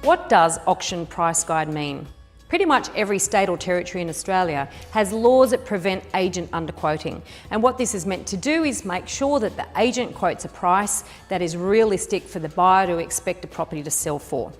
What does auction price guide mean? Pretty much every state or territory in Australia has laws that prevent agent underquoting. And what this is meant to do is make sure that the agent quotes a price that is realistic for the buyer to expect a property to sell for.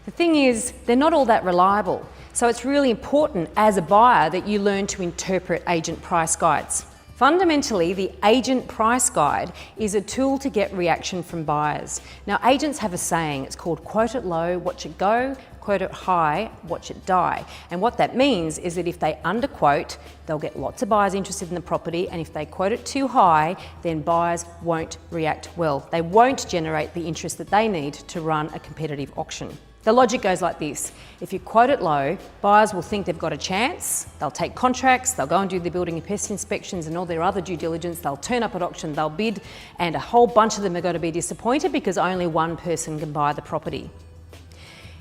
The thing is, they're not all that reliable. So it's really important as a buyer that you learn to interpret agent price guides. Fundamentally, the agent price guide is a tool to get reaction from buyers. Now, agents have a saying, it's called quote it low, watch it go, quote it high, watch it die. And what that means is that if they underquote, they'll get lots of buyers interested in the property, and if they quote it too high, then buyers won't react well. They won't generate the interest that they need to run a competitive auction. The logic goes like this. If you quote it low, buyers will think they've got a chance, they'll take contracts, they'll go and do the building and pest inspections and all their other due diligence, they'll turn up at auction, they'll bid, and a whole bunch of them are going to be disappointed because only one person can buy the property.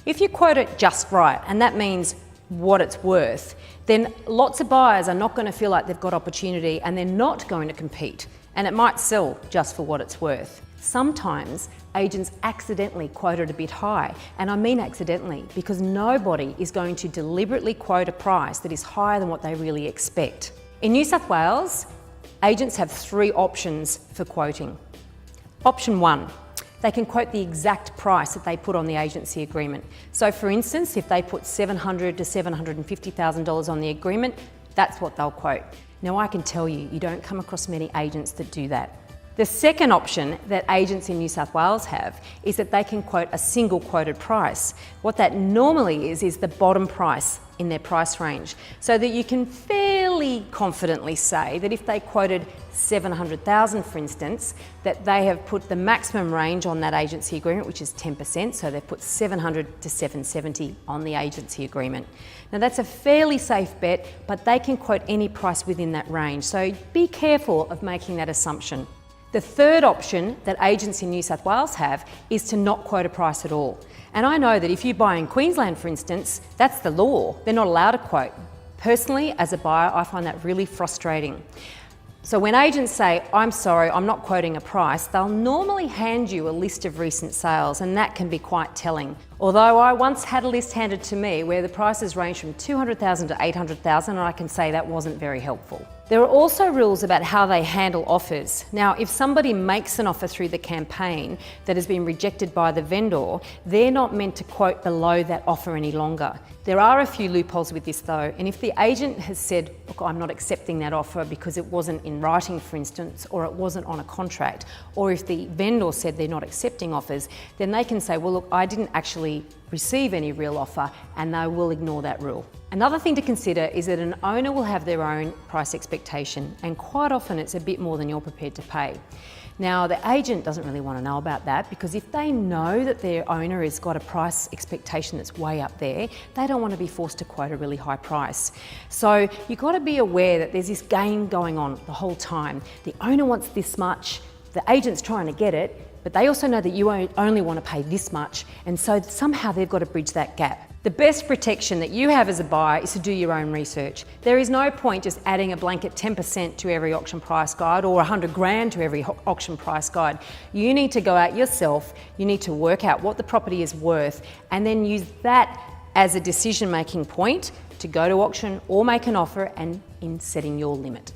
If you quote it just right, and that means what it's worth, then lots of buyers are not going to feel like they've got opportunity and they're not going to compete, and it might sell just for what it's worth. Sometimes agents accidentally quote it a bit high, and I mean accidentally because nobody is going to deliberately quote a price that is higher than what they really expect. In New South Wales, agents have 3 options for quoting. Option 1, they can quote the exact price that they put on the agency agreement. So for instance, if they put $700,000 to $750,000 on the agreement, that's what they'll quote. Now I can tell you, you don't come across many agents that do that. The second option that agents in New South Wales have is that they can quote a single quoted price. What that normally is the bottom price in their price range, so that you can fairly confidently say that if they quoted $700,000, for instance, that they have put the maximum range on that agency agreement, which is 10%, so they've put $700,000 to $770,000 on the agency agreement. Now that's a fairly safe bet, but they can quote any price within that range, so be careful of making that assumption. The third option that agents in New South Wales have is to not quote a price at all. And I know that if you buy in Queensland, for instance, that's the law. They're not allowed to quote. Personally, as a buyer, I find that really frustrating. So when agents say, I'm sorry, I'm not quoting a price, they'll normally hand you a list of recent sales, and that can be quite telling. Although I once had a list handed to me where the prices range from $200,000 to $800,000, and I can say that wasn't very helpful. There are also rules about how they handle offers. Now, if somebody makes an offer through the campaign that has been rejected by the vendor, they're not meant to quote below that offer any longer. There are a few loopholes with this though, and if the agent has said, look, I'm not accepting that offer because it wasn't in writing, for instance, or it wasn't on a contract, or if the vendor said they're not accepting offers, then they can say, well, look, I didn't actually receive any real offer, and they will ignore that rule. Another thing to consider is that an owner will have their own price expectation, and quite often it's a bit more than you're prepared to pay. Now, the agent doesn't really want to know about that, because if they know that their owner has got a price expectation that's way up there, they don't want to be forced to quote a really high price. So you've got to be aware that there's this game going on the whole time. The owner wants this much, the agent's trying to get it, but they also know that you only want to pay this much, and so somehow they've got to bridge that gap. The best protection that you have as a buyer is to do your own research. There is no point just adding a blanket 10% to every auction price guide or $100,000 to every auction price guide. You need to go out yourself, you need to work out what the property is worth, and then use that as a decision-making point to go to auction or make an offer and in setting your limit.